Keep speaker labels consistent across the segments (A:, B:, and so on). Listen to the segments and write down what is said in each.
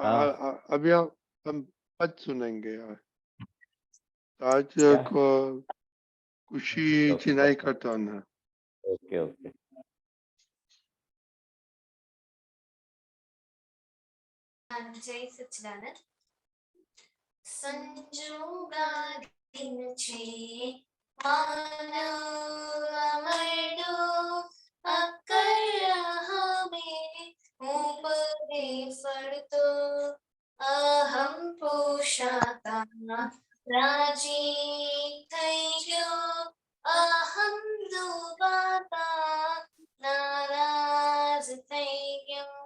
A: हाँ
B: अभी हम पद सुनेंगे यार। आज
A: क्या?
B: को खुशी चिनाई करता ना।
A: Okay okay.
C: जय सच्चिदानंद। संजोगादिनचे मानवमर्दो अकर्हमे उपदे फड़तो अहम पोषाता राजी થઈ ગયો અહમ દુબાતા નારાજ થઈ ગયો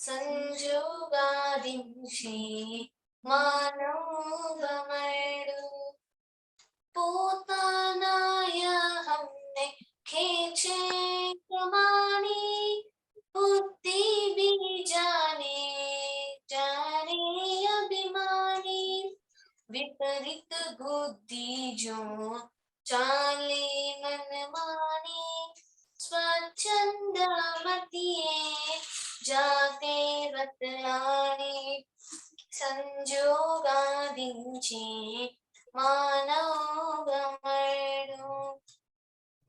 C: સંજોગાદિંશે માનવ ગમડો પોતાનાય હમને ખેંચે પ્રમાણે બુદ્ધિ બીજાને જાણે અભિમાની વિપરીત બુદ્ધિ જો ચાલે મનમાની સ્વચ્છંદ મતિએ જાતે વતરાણી સંજોગાદિંચે માનવ ગમડો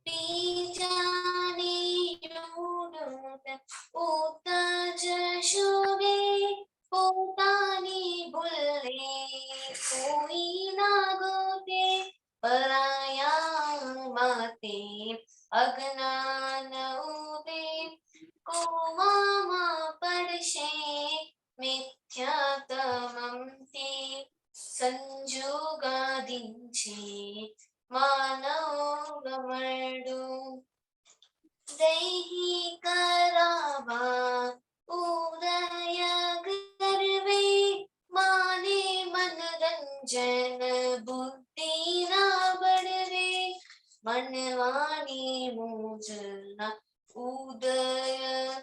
C: બીજાને યુડુત ઉતજ શોભે પોતાની ભૂલે કોઈ ના ગોતે પરાયા મતે અજ્ઞાન ઉદે કોવામાં પડશે મિથ્યાતમંતે સંજોગાદિંચે માનવ ગમડો દૈહિક રાવા ઉદય ગર્વે માને મનરંજન બુદ્ધિ ના બળવે મનવાની મૂંઝના ઉદય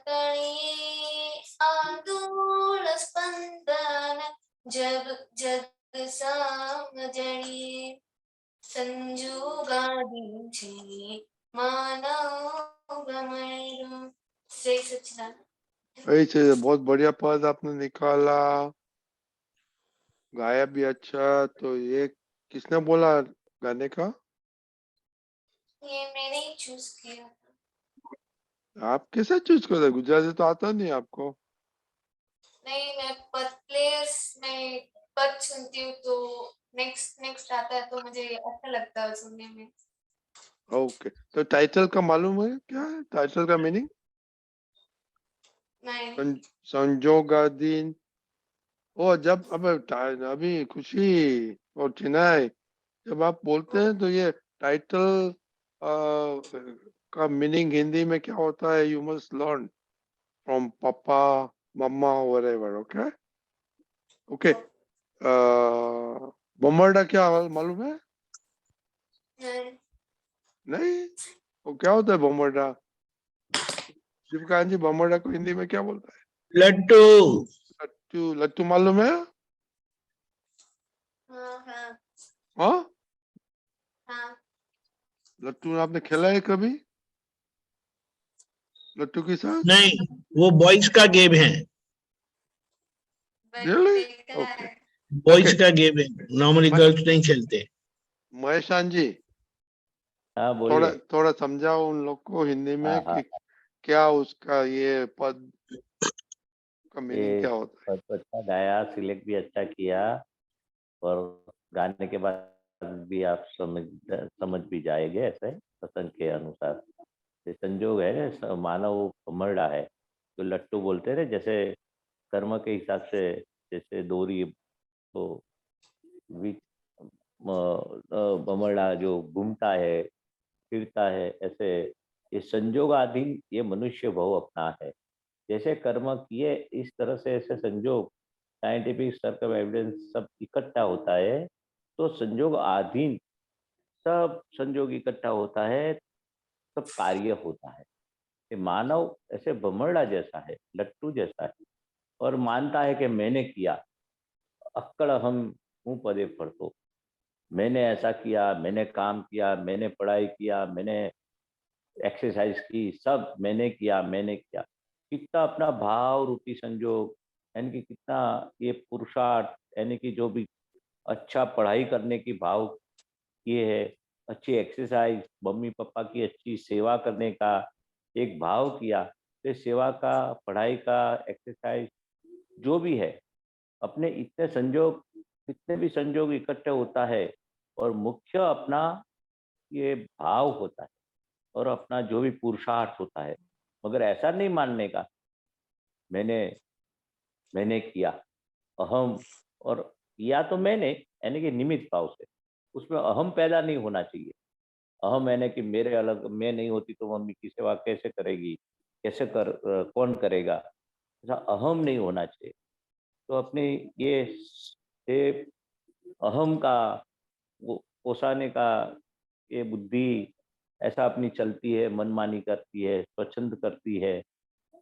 C: તળે આંદોળ સ્પંદન જબ જગ સામજણીએ संजोगादिंचे मानव गमडो। जय सच्चिदानंद।
B: ऐसे बहुत बढ़िया पद आपने निकाला, गाया भी अच्छा। तो ये किसने बोला गाने का?
C: ये मैंने ही चूज किया था।
B: आप कैसे चूज करते? गुजराती तो आता नहीं आपको?
C: नहीं, मैं पद प्लेयर्स में पद सुनती हूँ तो नेक्स्ट आता है तो मुझे अच्छा लगता है सुनने में।
B: ओके, तो टाइटल का मालूम है क्या है टाइटल का मीनिंग?
C: नहीं।
B: संजोगादीन। ओ जब अभी खुशी और चिनाई जब आप बोलते हैं तो ये टाइटल का मीनिंग हिंदी में क्या होता है? यू मस्ट लर्न फ्रॉम पापा मम्मा व्हेरेवर। Okay okay. बमरडा क्या मालूम है?
C: नहीं।
B: नहीं, वो क्या होता है बमरडा? शिवकांत जी, बमरडा को हिंदी में क्या बोलता है?
D: लट्टू।
B: लट्टू। लट्टू मालूम है?
C: हाँ हाँ
B: हाँ,
C: हाँ।
B: लट्टू आपने खेला है कभी लट्टू के साथ?
D: नहीं, वो बॉयज का गेम है।
B: Really?
C: देखा
B: Okay.
C: है।
D: Boys
B: Okay.
D: का गेम है, नॉर्मली गर्ल्स नहीं खेलते।
B: महेशान जी,
A: हाँ
B: थोड़ा
A: बोलिए।
B: थोड़ा समझाओ उन लोग को हिंदी में
A: हाँ हाँ।
B: कि क्या उसका ये पद का मीनिंग
A: ये
B: क्या होता है।
A: बहुत अच्छा गाया, सिलेक्ट भी अच्छा किया और गाने के बाद भी आप समझ भी जाएंगे ऐसे प्रसंग के अनुसार। ये संजोग है, मानव कमरडा है तो लट्टू बोलते रहे, जैसे कर्म के हिसाब से, जैसे डोरी तो बमरडा जो घूमता है फिरता है, ऐसे ये संजोगाधीन ये मनुष्य भाव अपना है। जैसे कर्म किए इस तरह से ऐसे संजोग, साइंटिफिक सर्कम एविडेंस सब इकट्ठा होता है तो संजोग अधीन सब संजोग इकट्ठा होता है, सब कार्य होता है। ये मानव ऐसे भमरड़ा जैसा है, लट्टू जैसा है और मानता है कि मैंने किया, अक्कड़ हम हूँ पदे पढ़तो, मैंने ऐसा किया, मैंने काम किया, मैंने पढ़ाई किया, मैंने एक्सरसाइज की, सब मैंने किया। कितना अपना भाव रूपी संजोग यानी कि कितना ये पुरुषार्थ, यानी कि जो भी अच्छा पढ़ाई करने की भाव किए है, अच्छी एक्सरसाइज, मम्मी पापा की अच्छी सेवा करने का एक भाव किया, तो सेवा का, पढ़ाई का, एक्सरसाइज जो भी है, अपने इतने संजोग, कितने भी संजोग इकट्ठे होता है, और मुख्य अपना ये भाव होता है और अपना जो भी पुरुषार्थ होता है। मगर ऐसा नहीं मानने का मैंने मैंने किया, अहम, और किया तो मैंने, यानी कि निमित्त भाव से, उसमें अहम पैदा नहीं होना चाहिए। अहम यानी कि मेरे अलग, मैं नहीं होती तो मम्मी की सेवा कैसे करेगी, कौन करेगा, ऐसा अहम नहीं होना चाहिए। तो अपने ये से अहम का वो पोसाने का ये बुद्धि ऐसा अपनी चलती है, मनमानी करती है, स्वच्छंद करती है,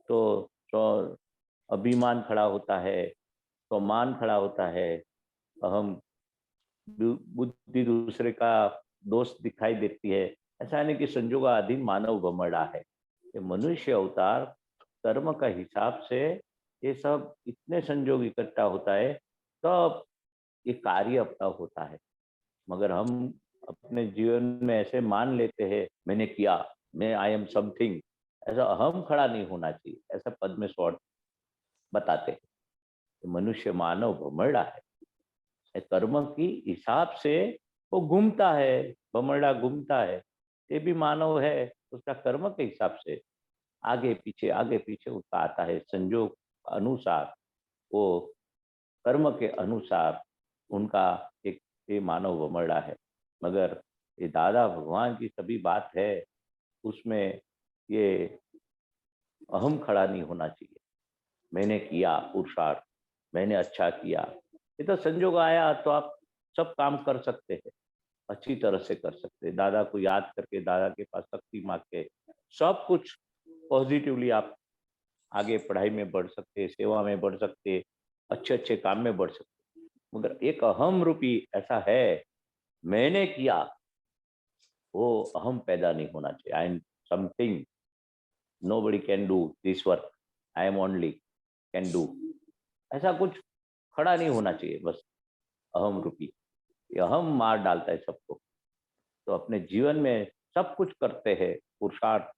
A: तो अभिमान खड़ा होता है, सम्मान खड़ा होता है, अहम बुद्धि दूसरे का दोष दिखाई देती है। ऐसा नहीं कि संजोगाधीन मानव बमड़ा है, ये मनुष्य अवतार कर्म का हिसाब से ये सब इतने संजोग इकट्ठा होता है, तब ये कार्य अपना होता है। मगर हम अपने जीवन में ऐसे मान लेते हैं, मैंने किया, मैं आई एम समथिंग, ऐसा अहम खड़ा नहीं होना चाहिए। ऐसा पद में शॉर्ट बताते हैं कि मनुष्य मानव भमरड़ा है, कर्म की हिसाब से वो घूमता है, भमरड़ा घूमता है। ये भी मानव है, उसका कर्म के हिसाब से आगे पीछे उसका आता है, संजोग अनुसार, वो कर्म के अनुसार उनका एक ये मानव भमरड़ा है। मगर ये दादा भगवान की सभी बात है, उसमें ये अहम खड़ा नहीं होना चाहिए। मैंने किया पुरुषार्थ, मैंने अच्छा किया, ये तो संजोग आया तो आप सब काम कर सकते हैं, अच्छी तरह से कर सकते हैं। दादा को याद करके, दादा के पास शक्ति मांग के सब कुछ पॉजिटिवली आप आगे पढ़ाई में बढ़ सकते हैं, सेवा में बढ़ सकते हैं, अच्छे अच्छे काम में बढ़ सकते हैं। मगर एक अहम रूपी ऐसा है, मैंने किया, वो अहम पैदा नहीं होना चाहिए। I am something, nobody can do this work, I am only can do, ऐसा कुछ खड़ा नहीं होना चाहिए। बस अहम रूपी, ये अहम मार डालता है सबको। तो अपने जीवन में सब कुछ करते हैं, पुरुषार्थ,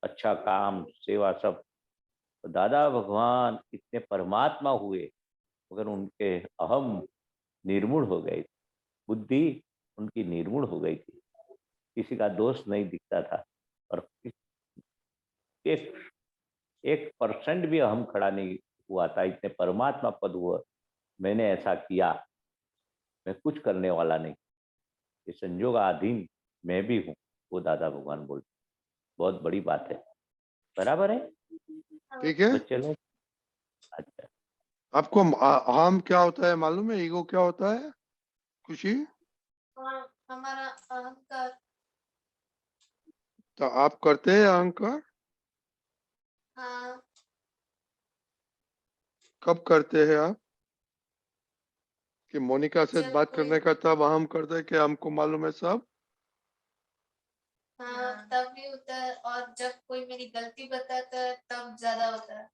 A: अच्छा काम, सेवा, सब। तो दादा भगवान इतने परमात्मा हुए, मगर उनके अहम निर्मूल हो गई, बुद्धि उनकी निर्मूल हो गई थी, किसी का दोष नहीं दिखता था, और एक 1% भी अहम खड़ा नहीं हुआ था। इतने परमात्मा पद हुआ, मैंने ऐसा किया, मैं कुछ करने वाला नहीं, ये संजोगाधीन मैं भी हूँ, वो दादा भगवान बोलते। बहुत बड़ी बात है, बराबर है
B: ठीक है।
A: बच्चे लोग? अच्छा,
B: आपको अहम क्या होता है मालूम है? ईगो क्या होता है खुशी?
C: हाँ, हमारा अहंकार।
B: तो आप करते हैं अहंकार?
C: हाँ,
B: कब करते हैं आप? कि मोनिका से
C: जब
B: बात
C: कोई,
B: करने का तब अहम करते हैं कि हमको मालूम है सब?
C: हाँ तब भी होता है, और जब कोई मेरी गलती बताता है तब ज्यादा होता है।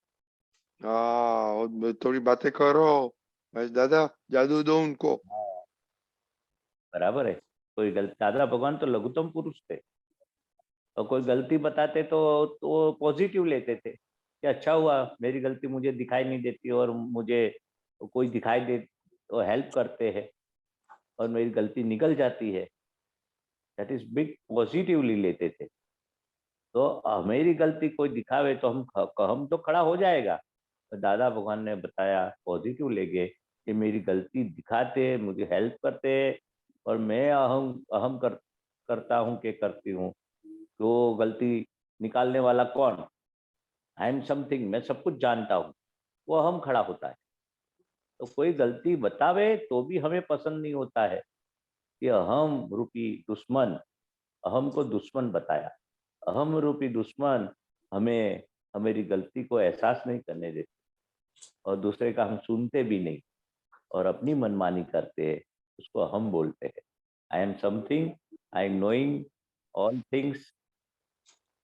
B: हाँ, और थोड़ी बातें करो, मैं दादा जादू दो उनको।
A: बराबर है। कोई गलती, दादा भगवान तो लघुतम पुरुष थे, और कोई गलती बताते तो पॉजिटिव लेते थे कि अच्छा हुआ, मेरी गलती मुझे दिखाई नहीं देती, और मुझे कोई दिखाई दे तो हेल्प करते हैं, और मेरी गलती निकल जाती है, दैट इज बिग, पॉजिटिवली लेते थे। तो मेरी गलती कोई दिखावे तो हम तो खड़ा हो जाएगा। तो दादा भगवान ने बताया, पॉजिटिव ले गए कि मेरी गलती दिखाते, मुझे हेल्प करते, और मैं करता हूँ कि करती हूँ, तो गलती निकालने वाला कौन? आई एम समथिंग, मैं सब कुछ जानता हूँ, वो अहम खड़ा होता है। तो कोई गलती बतावे तो भी हमें पसंद नहीं होता है, ये अहम रूपी दुश्मन, अहम को दुश्मन बताया। अहम रूपी दुश्मन हमें हमारी गलती को एहसास नहीं करने देते, और दूसरे का हम सुनते भी नहीं, और अपनी मनमानी करते हैं, उसको अहम बोलते हैं। I am something, I am knowing all things,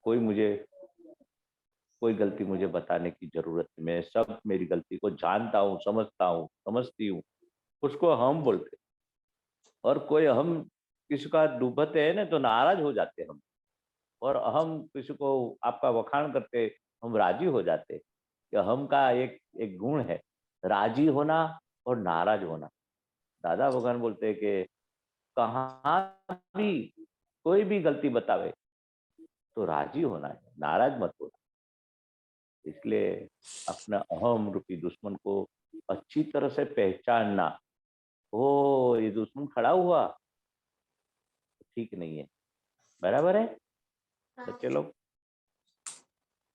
A: कोई मुझे कोई गलती मुझे बताने की जरूरत नहीं, मैं सब मेरी गलती को जानता हूँ, समझता हूँ, समझती हूँ, उसको हम बोलते। और कोई हम किसी का डूबते हैं ना तो नाराज हो जाते हम, और हम किसी को आपका वखाण करते हम राजी हो जाते। कि हम का एक एक गुण है राजी होना और नाराज होना। दादा भगवान बोलते हैं कि कहाँ भी कोई भी गलती बतावे तो राजी होना है, नाराज मत होना। इसलिए अपना अहम रूपी दुश्मन को अच्छी तरह से पहचानना। ओ ये दुश्मन खड़ा हुआ, ठीक नहीं है, बराबर है
C: हाँ,
A: बच्चे लोग।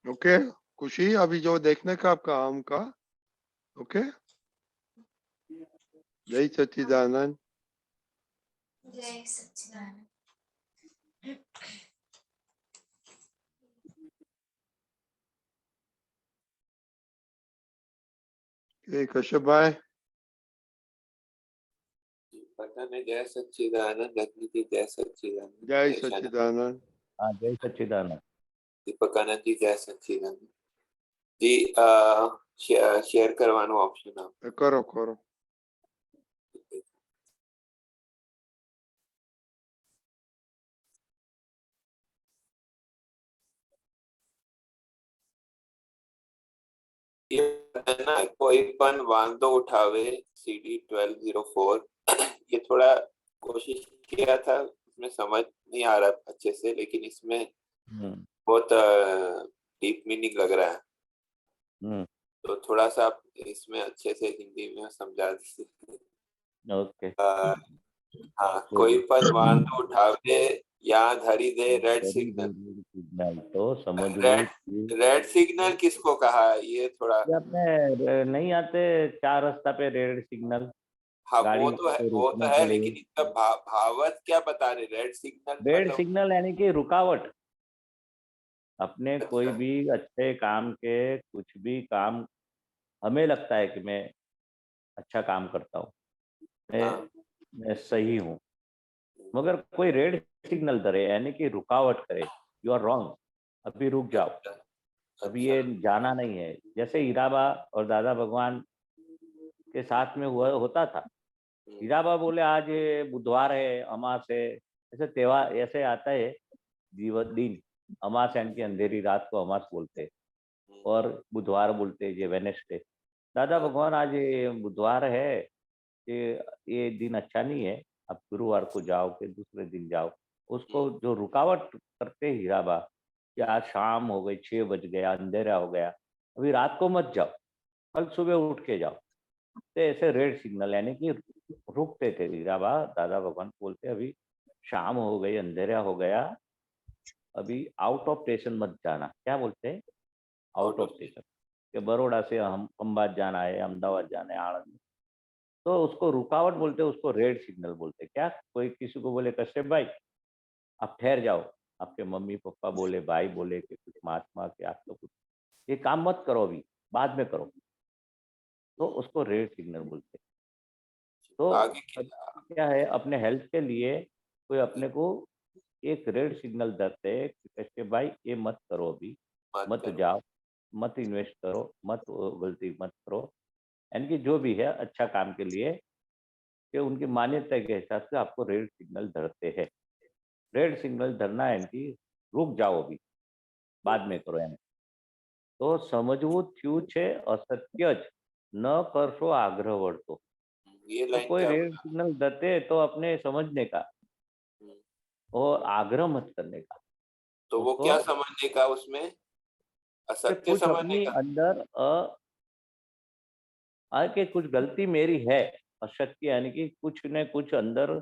B: ओके खुशी, अभी जो देखने का आपका आम का, ओके। जय सच्चिदानंद।
C: जय सच्चिदानंद।
B: कश्यप भाई।
E: पता नहीं। जय सच्चिदानंद रजनी जी, जय सच्चिदानंद।
B: जय
E: ईशाना,
B: सच्चिदानंद।
A: हाँ जय सच्चिदानंद।
E: दीपक आनंद जी, जय सच्चिदानंद जी। शेयर करवानो ऑप्शन आप
B: करो करो।
E: ना कोई पण वांदो उठावे CD 1204। ये थोड़ा कोशिश किया था, उसमें समझ नहीं आ रहा अच्छे से, लेकिन इसमें बहुत डीप मीनिंग लग रहा है। तो थोड़ा सा आप इसमें अच्छे से हिंदी में समझा दीजिए।
A: ओके।
E: हाँ, कोई पण वांदो उठावे या धरी दे red
A: very
E: signal.
A: Good signal तो समझ
E: रेड रेड सिग्नल किसको कहा, ये थोड़ा।
A: अपने नहीं आते 4 रास्ता पे रेड सिग्नल,
E: हाँ,
A: गाड़ी
E: वो
A: को
E: तो
A: रोकने
E: है,
A: के लिए।
E: लेकिन इसका भावार्थ क्या बता रहे? रेड सिग्नल
A: रेड
E: मतलब।
A: सिग्नल यानी कि रुकावट। अपने कोई
E: अच्छा।
A: भी अच्छे काम के कुछ भी काम, हमें लगता है कि मैं अच्छा काम करता हूँ,
E: हाँ।
A: मैं सही हूँ, मगर कोई रेड सिग्नल धरे यानी कि रुकावट करे, यू आर रॉन्ग, अभी रुक जाओ,
E: अच्छा।
A: अभी ये जाना नहीं है। जैसे हीराबा और दादा भगवान के साथ में हुआ होता था। हीराबा बोले आज ये बुधवार है, अमास है, ऐसे त्योहार ऐसे आता है जीवन दिन। अमास यानी कि अंधेरी रात को अमास बोलते हैं, और बुधवार बोलते हैं ये वेनेसडे। दादा भगवान आज ये बुधवार है, ये दिन अच्छा नहीं है, आप गुरुवार को जाओ कि दूसरे दिन जाओ। उसको जो रुकावट करते हीराबा कि आज शाम हो गई, 6 बज गया, अंधेरा हो गया, अभी रात को मत जाओ, कल सुबह उठ के जाओ। तो ऐसे रेड सिग्नल यानी कि रुकते थे हीराबा। दादा भगवान बोलते अभी शाम हो गई, अंधेरा हो गया, अभी आउट ऑफ स्टेशन मत जाना। क्या बोलते हैं? Out of station. कि बड़ौदा से हम अहमदाबाद जाना है, अहमदाबाद जाना है, आनंद, तो उसको रुकावट बोलते हैं, उसको रेड सिग्नल बोलते हैं। क्या कोई किसी को बोले कश्यप भाई आप ठहर जाओ, आपके मम्मी पापा बोले, भाई बोले कि कुछ महात्मा के आप तो कुछ ये काम मत करो, अभी बाद में करो, तो उसको रेड सिग्नल बोलते हैं। तो
E: आगे
A: क्या है, अपने हेल्थ के लिए कोई अपने को एक रेड सिग्नल देते हैं कि कश्यप भाई ये मत करो, अभी मत
E: करो।
A: जाओ, मत इन्वेस्ट करो, मत गलती मत करो, यानी कि जो भी है अच्छा काम के लिए, कि उनकी मान्यता के हिसाब से आपको रेड सिग्नल धरते हैं। रेड सिग्नल धरना यानी कि रुक जाओ, अभी बाद में करो यानी। तो समझવું થયું છે असत्य ज न करशो आग्रह वर्तो।
E: ये
A: तो
E: लाइन
A: कोई
E: क्या
A: रेड
E: बोला?
A: सिग्नल देते तो अपने समझने का और आग्रह मत करने का।
E: तो वो
A: उसको
E: क्या समझने का उसमें?
A: कि
E: असत्य
A: कुछ
E: समझने
A: अपनी
E: का।
A: अंदर के कुछ गलती मेरी है, असत्य यानी कि कुछ न कुछ अंदर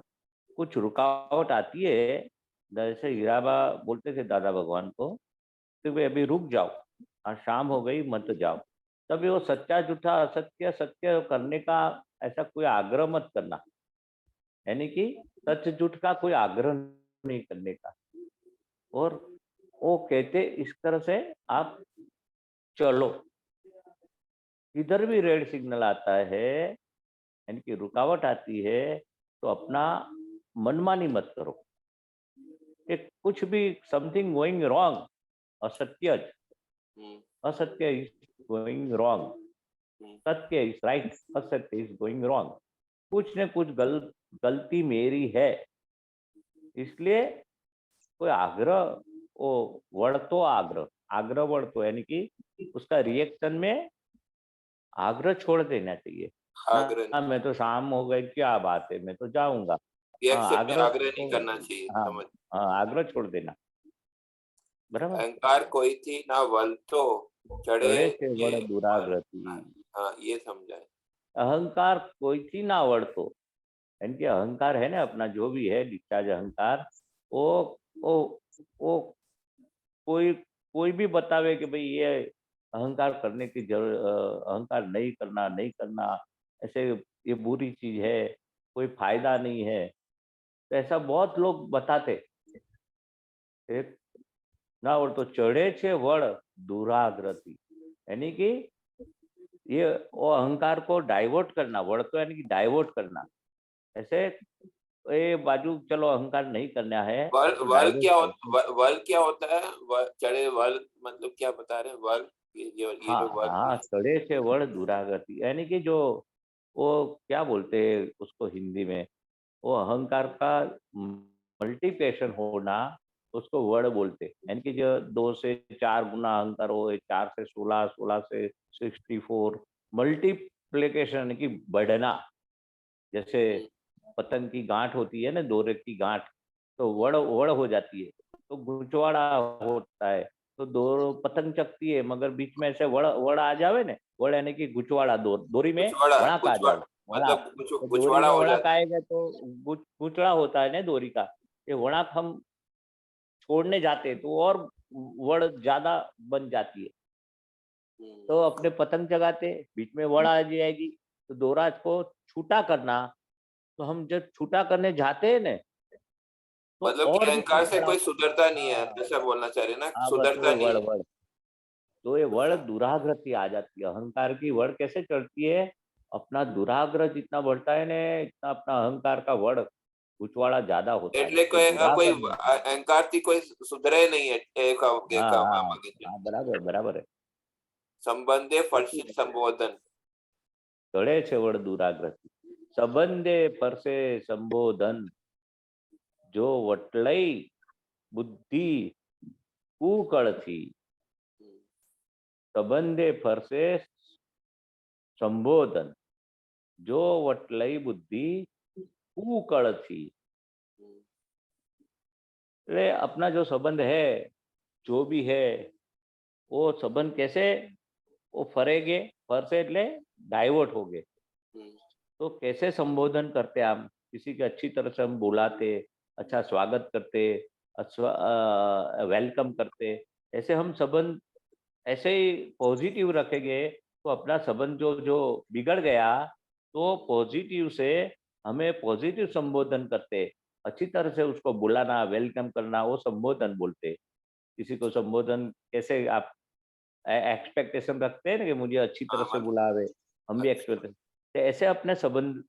A: कुछ रुकावट आती है। जैसे हीराबा बोलते थे दादा भगवान को कि भाई अभी रुक जाओ, आज शाम हो गई मत जाओ। तभी वो सच्चा झूठा असत्य सत्य करने का ऐसा कोई आग्रह मत करना, यानी कि सच झूठ का कोई आग्रह नहीं करने का। और वो कहते इस तरह से आप चलो, इधर भी रेड सिग्नल आता है यानी कि रुकावट आती है तो अपना मनमानी मत करो कि कुछ भी समथिंग गोइंग रॉन्ग, असत्य असत्य इज गोइंग रॉन्ग, सत्य इज राइट, असत्य इज गोइंग रॉन्ग। कुछ न कुछ गलती मेरी है, इसलिए कोई आग्रह, वो वळतो आग्रह, आग्रह वळतो यानी कि उसका रिएक्शन में आग्रह छोड़ देना चाहिए
E: आग्रह
A: ना। मैं तो शाम हो गई, क्या बात है, मैं तो जाऊंगा। हाँ,
E: रिएक्शन में
A: आग्रह
E: आग्रह नहीं करना चाहिए।
A: हाँ
E: समझ।
A: हाँ, आग्रह छोड़ देना, बराबर।
E: अहंकार कोई थी ना वल तो चढ़े
A: चढ़े से वड़
E: ये
A: दुराग्रह थी।
E: हाँ ये समझा है।
A: अहंकार कोई थी ना वड़तो, यानी कि अहंकार है ना अपना, जो भी है डिस्चार्ज अहंकार, वो वो वो कोई कोई भी बतावे कि भाई ये अहंकार करने की अहंकार नहीं करना, नहीं करना, ऐसे ये बुरी चीज है, कोई फायदा नहीं है, तो ऐसा बहुत लोग बताते। एक ना और तो चढ़े छे वड़ दुराग्रती, यानी कि ये वो अहंकार को डाइवर्ट करना, वड़ तो यानी कि डाइवर्ट करना, ऐसे ये बाजू चलो अहंकार नहीं करना है
E: वल
A: तो
E: वल
A: डाइवर्ट
E: क्या
A: करते।
E: वल क्या होता है? चढ़े वल मतलब क्या बता रहे हैं? वल ये
A: हाँ
E: जो वल
A: हाँ, चढ़े से वड़ दुरागति, यानी कि जो वो क्या बोलते हैं उसको हिंदी में, वो अहंकार का मल्टीप्लिकेशन होना, उसको वड़ बोलते हैं। यानी कि जो 2 से 4 गुना अहंकार हो, 4 से 16, 16 से 64, मल्टीप्लिकेशन यानी कि बढ़ना। जैसे पतंग की गांठ होती है ना, डोरे की गांठ, तो वड़ वड़ हो जाती है, तो गुचवाड़ा होता है, तो दो पतंग चकती है, मगर बीच में ऐसे वड़ वड़ आ जावे ने, वड़ यानी कि गुचवाड़ा, डोरी में वड़ाक आ जावे, वड़ाक।
E: मतलब
A: तो डोरी
E: गुचवाड़ा
A: में
E: हो
A: वड़ाक
E: जाता
A: आएगा तो गुचड़ा होता है ना डोरी का, ये वड़ाक हम छोड़ने जाते हैं तो और वड़ ज्यादा बन जाती है।
E: है।
A: तो अपने पतंग जगाते, बीच में वड़ आ जाएगी, तो डोरा को छूटा करना, तो हम जब छूटा करने जाते हैं ना, तो
E: मतलब कि
A: और भी
E: अहंकार से
A: बड़ा।
E: कोई सुधरता नहीं है,
A: हाँ
E: ऐसा बोलना चाह रहे हैं ना?
A: हाँ, बस
E: सुधरता
A: वो
E: नहीं
A: वड़
E: है।
A: वड़, तो ये वड़
E: अच्छा।
A: दुराग्रति आ जाती है। अहंकार की वड़ कैसे चढ़ती है, अपना दुराग्रह जितना बढ़ता है ना, इतना अपना अहंकार का वड़ गुचवाड़ा ज्यादा होता है,
E: એટલે
A: तो
E: કોઈ
A: दुराग्रह में।
E: અહંકારથી કોઈ સુધરે નહીં એ
A: हाँ
E: કહેવા
A: हाँ
E: માંગે છે।
A: हाँ, बराबर बराबर है।
E: સંબંધે ફળશી
A: इसीलिए
E: સંબોધન।
A: चढ़े छे वड़ दुराग्रति, संबंधे पर से संबोधन, जो वटलई बुद्धि कुकड़ थी, संबंधे पर से संबोधन, जो वटलई बुद्धि कुकड़ थी। એટલે अपना जो संबंध है, जो भी है, वो संबंध कैसे वो फरेगे, फर से એટલે डाइवर्ट हो गए। तो कैसे संबोधन करते हम, किसी के अच्छी तरह से हम बुलाते, अच्छा स्वागत करते, अच्छा वेलकम करते, ऐसे हम संबंध ऐसे ही पॉजिटिव रखेंगे, तो अपना संबंध जो जो बिगड़ गया, तो पॉजिटिव से हमें पॉजिटिव संबोधन करते, अच्छी तरह से उसको बुलाना, वेलकम करना, वो संबोधन बोलते। किसी को संबोधन कैसे आप एक्सपेक्टेशन रखते हैं ना कि मुझे अच्छी तरह
E: हाँ
A: से
E: मतलब
A: बुलावे, हम भी
E: अच्छा
A: एक्सपेक्ट, तो ऐसे अपने संबंध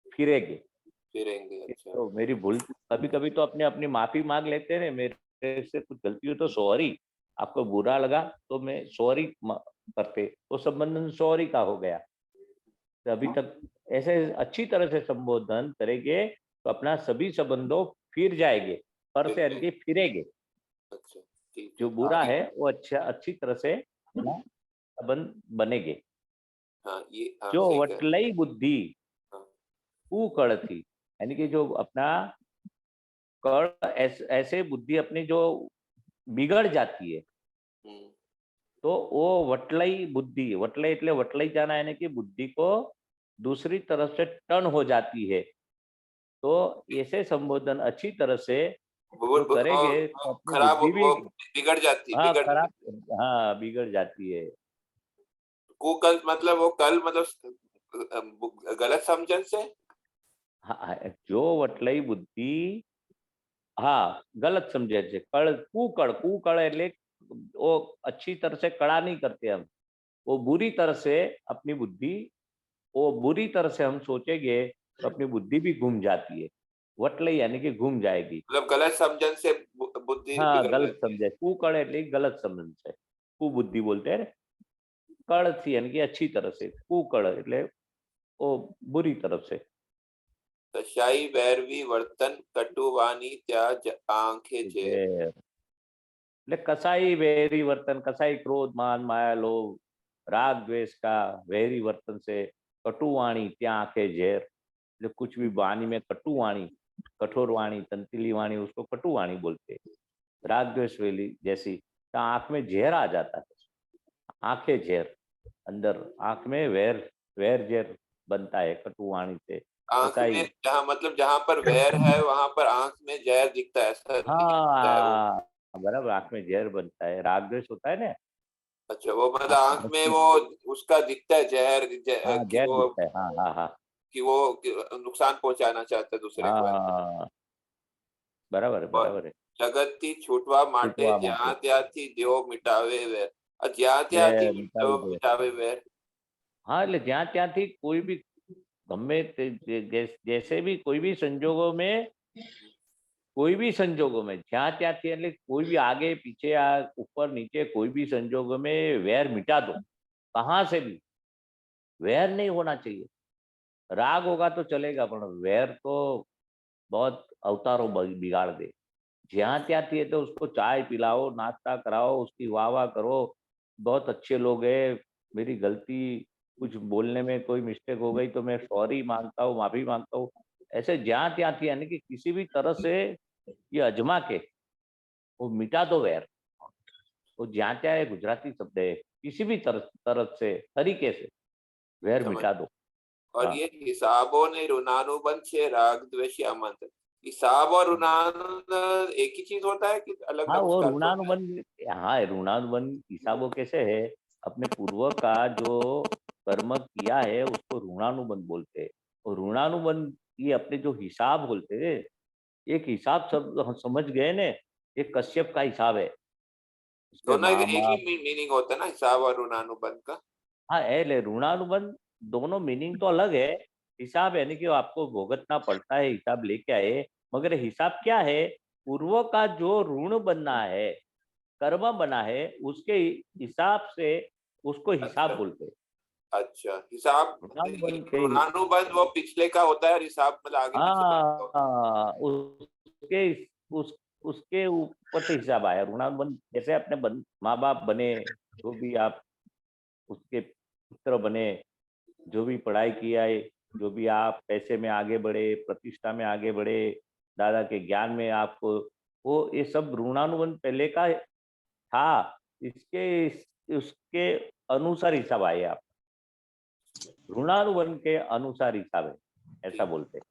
A: फिरेंगे।
E: फिरेंगे। अच्छा।
A: तो मेरी भूल, कभी कभी तो अपने अपनी माफी मांग लेते हैं, मेरे से कुछ गलती हो तो सॉरी, आपको बुरा लगा तो मैं सॉरी करते, वो संबंधन सॉरी का हो गया। तो अभी तक ऐसे अच्छी तरह से संबोधन करेंगे, तो अपना सभी संबंधों फिर जाएंगे, पर से यानी कि फिरेंगे।
E: अच्छा ठीक
A: जो
E: है
A: बुरा
E: आगे।
A: है वो अच्छा अच्छी तरह से अपना संबंध बनेंगे।
E: हाँ ये हाँ
A: जो
E: सही कह रहे
A: वटलई बुद्धि
E: हैं। हाँ।
A: कुकड़ थी, यानी कि जो अपना कड़ ऐसे बुद्धि अपनी जो बिगड़ जाती है,
E: हम्म,
A: तो वो वटलई बुद्धि, वटलई એટલે वटलई जाना यानी कि बुद्धि को दूसरी तरफ से टर्न हो जाती है। तो ऐसे संबोधन अच्छी तरह से जो करेंगे, तो अपनी
E: खराब
A: बुद्धि भी
E: वो बिगड़ जाती
A: हाँ
E: बिगड़
A: खराब, हाँ बिगड़ जाती है।
E: कुकल मतलब वो कल मतलब गलत समझन से।
A: हाँ, जो वटलई बुद्धि, हाँ गलत समझे છે, કળ કુકળ, કુકળ એટલે वो अच्छी तरह से कड़ा नहीं करते हम, वो बुरी तरह से अपनी बुद्धि, वो बुरी तरह से हम सोचेंगे तो अपनी बुद्धि भी घूम जाती है। वटलई यानी कि घूम जाएगी।
E: मतलब गलत समझन से बुद्धि
A: हाँ
E: बिगड़
A: गलत
E: जाती है।
A: समझे, कुकड़ એટલે गलत समझ से। कुबुद्धि बोलते हैं, कड़ थी यानी कि अच्छी तरह से, कुकड़ એટલે वो बुरी तरफ से।
E: कसाई वैरवी वर्तन कटुवानी त्या आंखें झेर।
A: झेर એટલે कसाई वैरी वर्तन, कसाई क्रोध मान माया लोभ राग द्वेष का वैरी वर्तन से, कटुवाणी त्या आंखें झेर, એટલે कुछ भी वाणी में कटुवाणी, कठोर वाणी, तंतीली वाणी, उसको कटुवाणी बोलते हैं। राग द्वेष वेली जैसी, तो आंख में झेर आ जाता है, आंखें झेर, अंदर आंख में वैर वैर झेर बनता है कटुवाणी से।
E: आंख
A: कसाई,
E: में जहाँ मतलब जहाँ पर वैर है वहां पर आंख में जहर दिखता है, ऐसा दिखता है वो।
A: हाँ बराबर, आंख में जहर बनता है, राग द्वेष होता है ना,
E: अच्छा, वो मतलब आंख में वो उसका दिखता है जहर
A: हाँ
E: कि
A: जहर
E: वो
A: दिखता है, हाँ हाँ हाँ
E: नुकसान पहुंचाना चाहता है दूसरे को।
A: हाँ बराबर है,
E: और
A: बराबर है।
E: जगत थी छूटवा माटे
A: छूटवा
E: ज्યાં
A: માટે
E: ત્યાંથી દેવો મિટાવે વેર। और જ્યાં ત્યાંથી
A: વેર મિટાવી દે।
E: મિટાવે વેર।
A: हाँ એટલે જ્યાં ત્યાંથી કોઈ भी ગમે તે जैसे भी कोई भी संजोगों में, कोई भी संजोगों में જ્યાં ત્યાંથી એટલે कोई भी आगे पीछे ऊपर नीचे कोई भी संजोगों में वैर मिटा दो, कहाँ से भी वैर नहीं होना चाहिए। राग होगा तो चलेगा पर वैर तो बहुत अवतारों बिगाड़ दे। ज्યાં ત્યાંથી है तो उसको चाय पिलाओ, नाश्ता कराओ, उसकी वाह वाह करो, बहुत अच्छे लोग हैं, मेरी गलती, कुछ बोलने में कोई मिस्टेक हो गई तो मैं सॉरी मांगता हूँ, माफी मांगता हूँ, ऐसे ज्યાં ત્યાંથી यानी कि किसी भी तरह से ये अजमा के वो मिटा दो वैर। वो ज्યાં ત્યાં है गुजराती शब्द है, किसी भी तरह से तरीके से वैर
E: समझ।
A: मिटा दो।
E: और
A: हाँ
E: ये हिसाबों ने ऋणानुबंध छे राग द्वेष या मंत्र। हिसाब और ऋणानुबंध एक ही चीज होता है कि अलग
A: हाँ
E: अलग
A: वो
E: उसका अर्थ होता है?
A: ऋणानुबंध, हाँ ऋणानुबंध हिसाबों कैसे है, अपने पूर्व का जो कर्म किया है उसको ऋणानुबंध बोलते हैं। और ऋणानुबंध ये अपने जो हिसाब बोलते हैं, एक हिसाब सब हम समझ गए ने, एक कश्यप का हिसाब है, उसके
E: दोनों
A: माँ
E: एक ही
A: बाप।
E: मीनिंग होता है ना, हिसाब और ऋणानुबंध का?
A: हाँ है ले, ऋणानुबंध दोनों मीनिंग तो अलग है। हिसाब यानी कि आपको भुगतना पड़ता है, हिसाब लेके आए, मगर हिसाब क्या है, पूर्व का जो ऋण बनना है, कर्म बना है, उसके हिसाब से उसको हिसाब
E: अच्छा
A: बोलते हैं।
E: अच्छा, हिसाब
A: ऋणानुबंध के,
E: ऋणानुबंध वो पिछले का होता है और हिसाब मतलब आगे पीछे का होता है।
A: हाँ उसके उस उसके ऊपर से हिसाब आया। ऋणानुबंध जैसे अपने माँ बाप बने, जो भी आप उसके पुत्र बने, जो भी पढ़ाई किया है, जो भी आप पैसे में आगे बढ़े, प्रतिष्ठा में आगे बढ़े, दादा के ज्ञान में आपको, वो ये सब ऋणानुबंध पहले का था, इसके उसके अनुसार हिसाब आए आप, ऋणानुबंध के अनुसार हिसाब है, ऐसा बोलते हैं।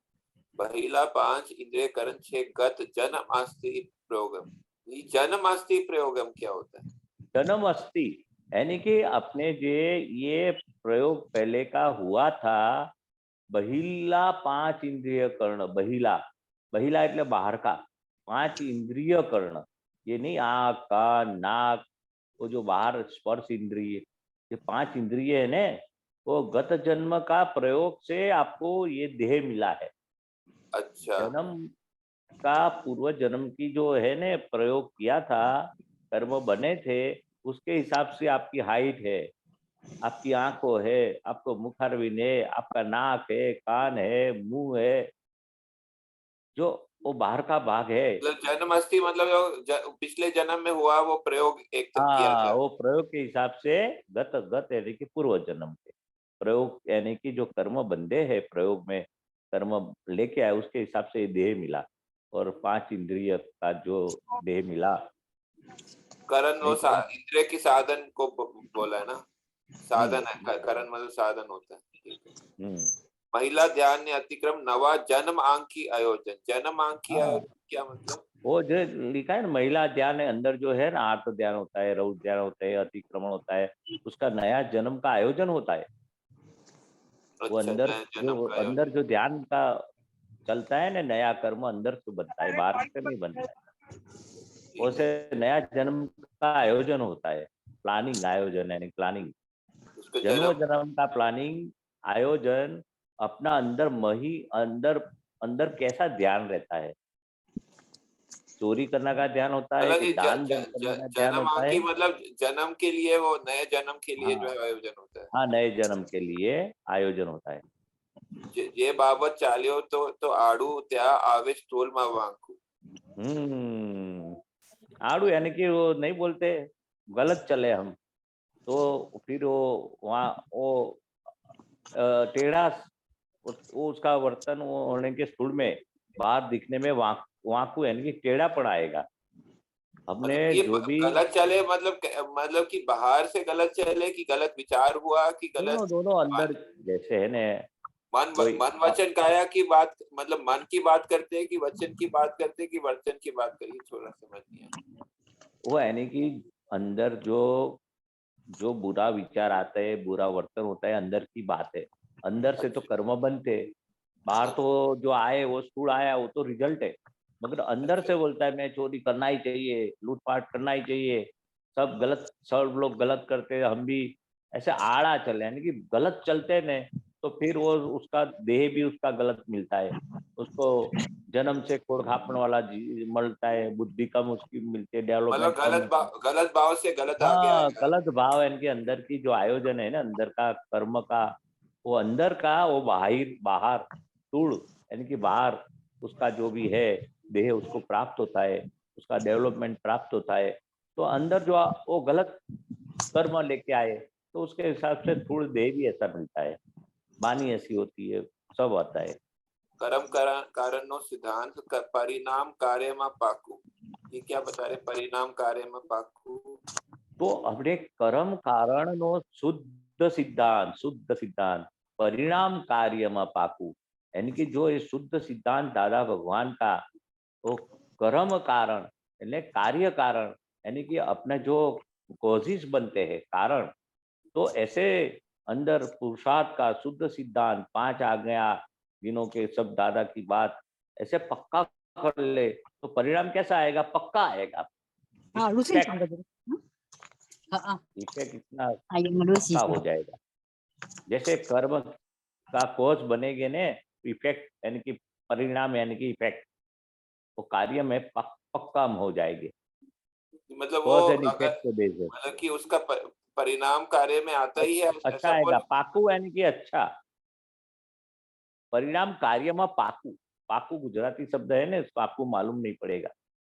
E: पहिला 5 इंद्रिय करण छे गत जन्म आस्ति प्रयोगम। ये जन्म आस्ति प्रयोगम क्या होता है?
A: जन्म अस्थि यानी कि अपने जो ये प्रयोग पहले का हुआ था, बहिला 5 इंद्रिय कर्ण, बहिला बहिला એટલે બહાર का 5 इंद्रिय कर्ण, ये नहीं आँख कान नाक, वो जो बाहर स्पर्श इंद्रिय, ये 5 इंद्रिय है ना, वो गत जन्म का प्रयोग से आपको ये देह मिला है।
E: अच्छा
A: जन्म का पूर्व जन्म की जो है ने प्रयोग किया था, कर्म बने थे, उसके हिसाब से आपकी हाइट है, आपकी आंखों है, आपको मुखारविंद है, आपका नाक है, कान है, मुंह है, जो वो बाहर का भाग है।
E: मतलब जन्म अस्थि मतलब पिछले जन्म में हुआ वो प्रयोग एक तक किया
A: हाँ
E: था।
A: वो प्रयोग के हिसाब से गत गत यानी कि पूर्व जन्म के प्रयोग, यानी कि जो कर्म बंधे हैं प्रयोग में, कर्म लेके आए उसके हिसाब से देह मिला, और 5 इंद्रिय का जो देह मिला।
E: करण वो
A: नहीं तो आप,
E: इंद्रिय की साधन को बोला है ना, साधन है,
A: हम्म
E: करण मतलब साधन होता है। ठीक है।
A: हम्म,
E: महिला ध्यान ने अतिक्रम नवा जन्म आंक की आयोजन। जन्म आंक की
A: हाँ
E: आयोजन क्या मतलब?
A: वो जो लिखा है ना, महिला ध्यान है, अंदर जो है ना आर्त ध्यान होता है, रौद्र ध्यान होता है, अतिक्रमण होता है, उसका नया जन्म का आयोजन होता है। वो
E: अच्छा,
A: अंदर
E: जन्म का आयोजन।
A: जो ध्यान का चलता है ना, नया कर्म अंदर से बनता है, बाहर से नहीं बनता है।
E: ठीक
A: उसे
E: है।
A: नया जन्म का आयोजन होता है, प्लानिंग आयोजन यानी प्लानिंग,
E: उसका
A: जन्म
E: जन्म
A: जन्म का प्लानिंग आयोजन, अपना अंदर अंदर अंदर कैसा ध्यान रहता है, चोरी करने का ध्यान होता है
E: मतलब
A: कि
E: ये
A: दान धर्म करने का ध्यान
E: जन्म
A: होता है?
E: की मतलब जन्म के लिए, वो नए जन्म के लिए जो
A: हाँ
E: है आयोजन होता है।
A: हाँ, नए जन्म के लिए आयोजन होता है।
E: जे बाबत चालियो तो आड़ू त्या आवे स्टोल मा वांकू।
A: आड़ू यानी कि वो नहीं बोलते गलत चले हम, तो फिर वो वहाँ वो टेढ़ा, वो उसका वर्तन वो होने के स्थूल में बाहर दिखने में वाकू यानी कि टेढ़ा पड़ाएगा। हमने
E: मतलब ये
A: जो भी
E: गलत चले मतलब कि बाहर से गलत चले, कि गलत विचार हुआ, कि
A: दोनों
E: गलत
A: दोनों अंदर जैसे है न, कोई
E: मन वचन काया की बात, मतलब मन की बात करते हैं कि वचन की बात करते हैं कि वचन की बात करिए, थोड़ा समझ नहीं आया।
A: वो यानी कि अंदर जो जो बुरा विचार आता है, बुरा वर्तन होता है, अंदर की बात है। अंदर से तो कर्म बनते, बाहर तो जो आए वो स्थूल आया, वो तो रिजल्ट है। मगर अंदर से बोलता है मैं चोरी करना ही चाहिए, लूटपाट करना ही चाहिए, सब लोग गलत करते हैं, हम भी ऐसे आड़ा चले, यानी कि गलत चलते न, तो फिर वो उसका देह भी उसका गलत मिलता है उसको। जन्म से खोड़ खापन वाला मिलता है, बुद्धि कम उसकी मिलती है,
E: मतलब
A: डेवलपमेंट कम होता है।
E: गलत भाव से गलत आगे
A: हाँ,
E: आएगा।
A: गलत भाव इनके अंदर की जो आयोजन है ना, अंदर का कर्म का, वो अंदर का, वो बाहर बाहर स्थूल यानी कि बाहर उसका जो भी है देह उसको प्राप्त होता है, उसका डेवलपमेंट प्राप्त होता है। तो अंदर जो वो गलत कर्म लेके आए, तो उसके हिसाब से स्थूल देह भी ऐसा मिलता है, वाणी ऐसी होती है, सब आता है।
E: कर्म कारण नो सिद्धांत परिणाम कार्य में पाकू। ये क्या बता रहे, परिणाम कार्य में पाकू?
A: तो अपने कर्म कारण नो शुद्ध सिद्धांत परिणाम कार्य में पाकू, यानी कि जो ये शुद्ध सिद्धांत दादा भगवान का, वो कर्म कारण यानी कार्य कारण, यानी कि अपने जो कॉजेस बनते हैं कारण, तो ऐसे अंदर पुरुषार्थ का शुद्ध सिद्धांत 5 आज्ञा दिनों के सब दादा की बात ऐसे पक्का कर ले, तो परिणाम कैसा आएगा? पक्का आएगा। इफेक्ट इतना पक्का हो जाएगा। जैसे कर्म का कोज बनेगे ने, इफेक्ट यानी कि परिणाम यानी कि इफेक्ट, वो कार्य में पक्का हो जाएंगे।
E: मतलब वो
A: कॉज एंड
E: अगर
A: इफेक्ट को बेस है,
E: मतलब कि उसका परिणाम कार्य में आता ही है,
A: अच्छा
E: ऐसा
A: आएगा।
E: बोल।
A: पाकू यानी कि अच्छा, परिणाम कार्य में पाकू, पाकू गुजराती शब्द है ना, इसको आपको मालूम नहीं पड़ेगा। तो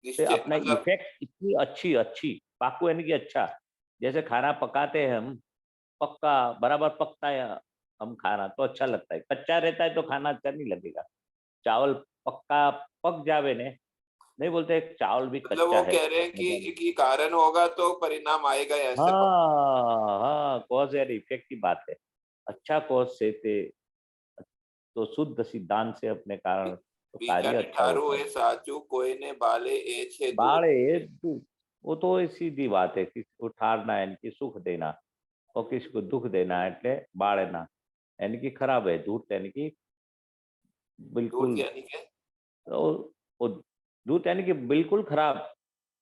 E: निश्चित
A: अपना
E: मतलब
A: इफेक्ट इतनी अच्छी अच्छी, पाकू यानी कि अच्छा। जैसे खाना पकाते हैं हम, पक्का बराबर पकता है हम खाना, तो अच्छा लगता है। कच्चा रहता है तो खाना अच्छा नहीं लगेगा। चावल पक्का पक जावे ने, नहीं बोलते चावल भी
E: मतलब
A: कच्चा
E: वो
A: है,
E: कह रहे हैं
A: मजा नहीं।
E: कि कारण होगा तो परिणाम आएगा, ऐसे
A: हाँ हाँ, कॉज एंड इफेक्ट की बात है। अच्छा कॉज से थे तो शुद्ध सिद्धांत से अपने कारण तो
E: बीजा
A: कार्य अच्छा
E: निठारू
A: होता है।
E: ए साचू कोई ने बाले ए छे दूर।
A: बाड़े वो तो सीधी बात है, किसी को ठारना यानी कि सुख देना, और किसी को दुख देना એટલે બાળના, यानी कि खराब है। धूर्त यानी कि
E: दूर
A: बिल्कुल,
E: यानी कि
A: तो वो धूर्त यानी कि बिल्कुल खराब,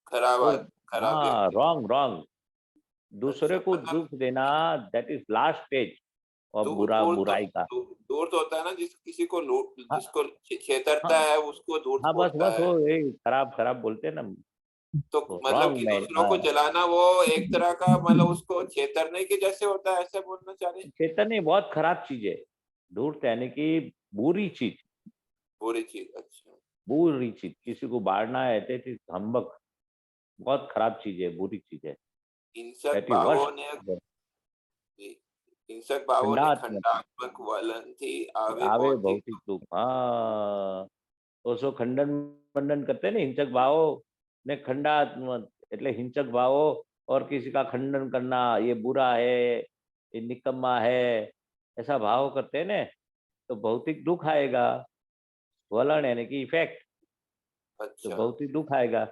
E: खराब
A: वो
E: खराब
A: हाँ,
E: व्यक्ति।
A: Wrong wrong. दूसरे
E: अच्छा
A: को
E: मतलब
A: दुख देना, दैट इज लास्ट स्टेज और
E: दूर दूर तो
A: बुराई का।
E: दूर तो होता है ना, किसी को
A: हाँ
E: जिसको छेतरता
A: हाँ
E: है उसको धूर्त
A: हाँ, बस
E: बोलता
A: बस
E: है।
A: वो यही खराब खराब बोलते हैं ना,
E: तो
A: तो
E: मतलब
A: रॉन्ग
E: कि
A: मैन।
E: दूसरों को जलाना वो एक तरह का मतलब उसको छेतरने के जैसे होता है, ऐसा बोलना चाह रहे हैं।
A: चेतन ये बहुत खराब चीज है। धूर्त यानी कि बुरी चीज,
E: बुरी चीज, अच्छा।
A: बुरी चीज, किसी को बाढ़ना है, दैट इज हम्बक, बहुत खराब चीज है, बुरी चीज है,
E: हिंसक
A: दैट इज
E: भावों
A: वर्स्ट।
E: ने हिंसक भावों ने
A: खंडात्मक
E: खंडात्मक वलन थी आवे
A: आवे
E: भौतिक।
A: भौतिक दुख। हाँ, तो सो खंडन खंडन करते हैं ना, हिंसक भावो ने खंडात्मक, એટલે हिंसक भावो और किसी का खंडन करना, ये बुरा है, ये निकम्मा है, ऐसा भाव करते हैं ना, तो भौतिक दुख आएगा। वलन यानी कि इफेक्ट, तो
E: अच्छा,
A: भौतिक दुख आएगा।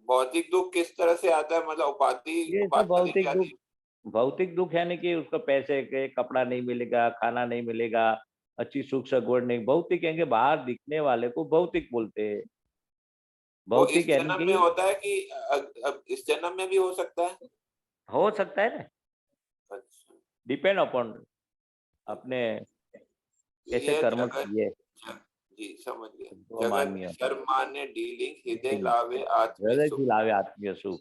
E: भौतिक दुख किस तरह से आता है, मतलब उपाधि
A: ये सब
E: उपाधि
A: भौतिक दुख,
E: जाति।
A: भौतिक दुख यानी कि उसको पैसे के, कपड़ा नहीं मिलेगा, खाना नहीं मिलेगा, अच्छी सुख सगवड़ नहीं, भौतिक कहेंगे, बाहर दिखने वाले को भौतिक बोलते हैं।
E: वो
A: भौतिक
E: इस
A: यानी
E: जन्म
A: कि
E: में होता है कि अब इस जन्म में भी हो सकता है?
A: हो सकता है ना,
E: अच्छा,
A: डिपेंड अपॉन अपने कैसे
E: ये
A: कर्म
E: जगत
A: किए।
E: जी समझ गया।
A: सर्वमान्य,
E: जगत सर्वमान्य डीलिंग हृदय
A: डीलिंग,
E: लावे आत्मीय
A: हृदय
E: सुख।
A: की लावे आत्मीय सुख।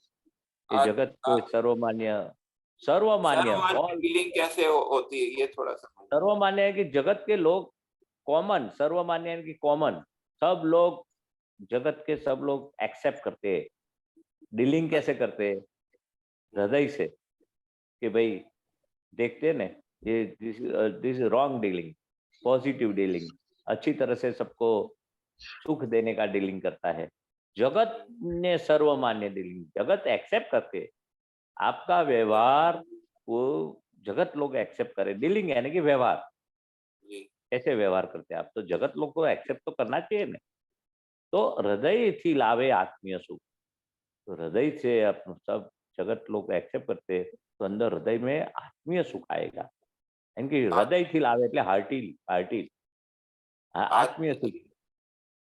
A: ये
E: आ-
A: जगत
E: आ-
A: के सर्वमान्य, सर्वमान्य
E: सर्वमान्य
A: ऑल,
E: डीलिंग कैसे होती है ये थोड़ा समझ।
A: सर्वमान्य है कि जगत के लोग कॉमन, सर्वमान्य है कि कॉमन, सब लोग, जगत के सब लोग एक्सेप्ट करते हैं। डीलिंग कैसे करते हैं? हृदय से, कि भाई देखते हैं ना, ये this wrong dealing, positive dealing, अच्छी तरह से सबको सुख देने का डीलिंग करता है। जगत ने सर्वमान्य डीलिंग, जगत एक्सेप्ट करते, आपका व्यवहार वो जगत लोग एक्सेप्ट करे। डीलिंग यानी कि व्यवहार,
E: जी
A: कैसे व्यवहार करते हैं आप, तो जगत लोग को एक्सेप्ट तो करना चाहिए ना। तो हृदय थी लावे आत्मीय सुख, तो हृदय से अपन सब जगत लोग एक्सेप्ट करते, तो अंदर हृदय में आत्मीय सुख आएगा। यानी कि हृदय थी लावे એટલે હાર્ટી, હાર્ટી आत्मीय सुख,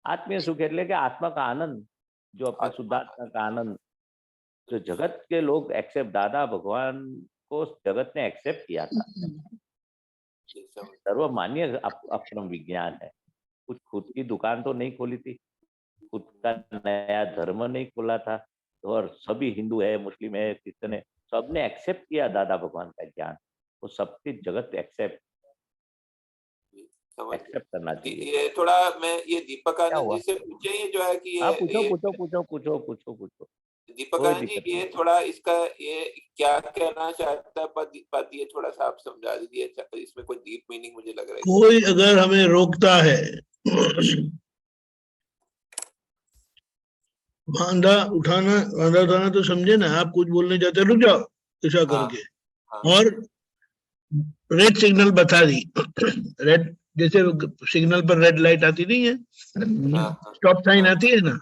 A: आत्मीय सुख એટલે કે आत्मा का आनंद, जो अपने
E: आत्मा
A: शुद्धात्मा का आनंद, जो जगत के लोग एक्सेप्ट, दादा भगवान को जगत ने एक्सेप्ट किया था।
E: जी समझ।
A: सर्वमान्य अपना विज्ञान है। कुछ खुद की दुकान तो नहीं खोली थी, खुद का नया धर्म नहीं खोला था, और सभी हिंदू है, मुस्लिम है, क्रिश्चियन है, सबने एक्सेप्ट किया दादा भगवान का ज्ञान, वो सबकी जगत एक्सेप्ट
E: जी, समझ गया।
A: एक्सेप्ट करना चाहिए।
E: ये थोड़ा मैं ये दीपक
A: क्या
E: आनंद
A: हुआ?
E: जी से पूछे, ये जो है कि
A: हाँ पूछो
E: ये
A: पूछो पूछो पूछो पूछो पूछो,
E: दीपक
A: कोई
E: आनंद जी
A: दिक्कत
E: ये
A: नहीं।
E: थोड़ा इसका ये क्या कहना चाहता है पद ये थोड़ा सा आप समझा दीजिए। अच्छा, इसमें कोई डीप मीनिंग मुझे लग रहा है।
D: कोई अगर हमें रोकता है, बांधा उठाना तो समझे ना, आप कुछ बोलने जाते रुक जाओ ऐसा
E: हाँ,
D: करके,
E: हाँ,
D: और रेड सिग्नल बता दी, रेड जैसे सिग्नल पर रेड लाइट आती नहीं है,
E: हाँ,
D: स्टॉप साइन
E: हाँ,
D: आती है ना,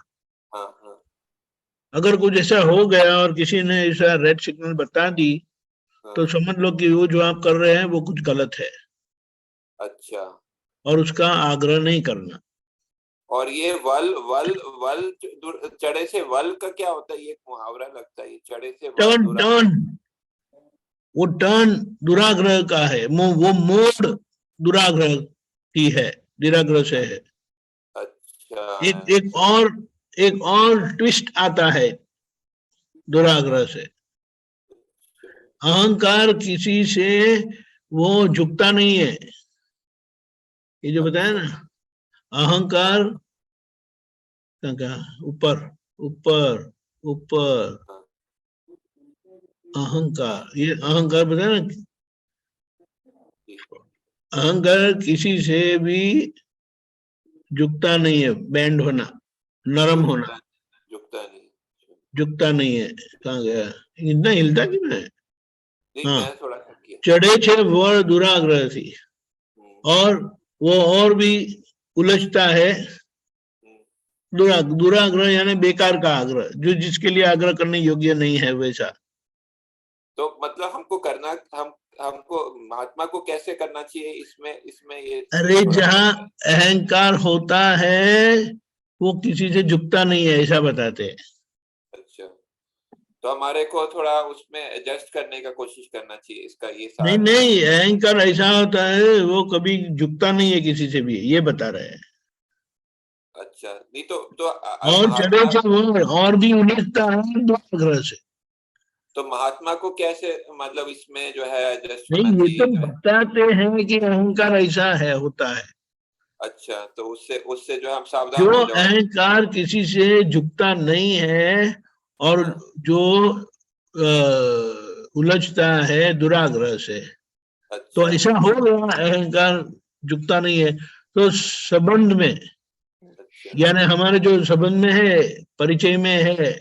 E: हाँ, हाँ,
D: अगर कुछ ऐसा हो गया और किसी ने ऐसा रेड सिग्नल बता दी, तो
E: हाँ,
D: समझ लो कि वो जो आप कर रहे हैं वो कुछ गलत है,
E: अच्छा।
D: और उसका आग्रह नहीं करना।
E: और ये वल वल वल चढ़े से वल का क्या होता है? ये मुहावरा लगता है, ये चढ़े से वल
D: टर्न
E: दुरा।
D: टर्न, वो टर्न दुराग्रह का है, वो मोड़ दुराग्रह की है, दुराग्रह से है।
E: अच्छा
D: एक और ट्विस्ट आता है दुराग्रह से। अहंकार किसी से वो झुकता नहीं है, ये जो बताया ना, अहंकार का ऊपर ऊपर ऊपर,
E: हाँ,
D: अहंकार, ये अहंकार बताया ना,
E: जी,
D: अहंकार किसी से भी झुकता नहीं है, बैंड होना, नरम होना,
E: झुकता नहीं।
D: झुकता नहीं है। कहाँ गया, इतना हिलता क्यों है?
E: नहीं,
D: हाँ,
E: मैं थोड़ा सा किया।
D: चढ़े छे वर दुराग्रह थी, और वो और भी उलझता है। दुराग्रह यानी बेकार का आग्रह, जो जिसके लिए आग्रह करने योग्य नहीं है वैसा।
E: तो मतलब हमको करना, हमको महात्मा को कैसे करना चाहिए इसमें इसमें ये
D: अरे
E: थोड़ा।
D: जहाँ अहंकार होता है वो किसी से झुकता नहीं है, ऐसा बताते हैं।
E: अच्छा, तो हमारे को थोड़ा उसमें एडजस्ट करने का कोशिश करना चाहिए, इसका ये
D: नहीं
E: सार।
D: नहीं, अहंकार ऐसा होता है वो कभी झुकता नहीं है किसी से भी, ये बता रहे हैं।
E: अच्छा, नहीं तो
D: और चढ़े
E: महात्मा,
D: चढ़ और भी उलझता है दुराग्रह से।
E: तो महात्मा को कैसे मतलब इसमें जो है एडजस्ट होना
D: नहीं, ये तो
E: चाहिए?
D: बताते हैं कि अहंकार ऐसा है, होता है।
E: अच्छा, तो उससे उससे जो हम सावधान
D: जो
E: हो जाओ।
D: अहंकार किसी से झुकता नहीं है, और
E: हाँ,
D: जो उलझता है दुराग्रह से, तो
E: अच्छा,
D: ऐसा हो गया, अहंकार झुकता नहीं है। तो संबंध में,
E: अच्छा,
D: यानी हमारे जो संबंध में है, परिचय में है,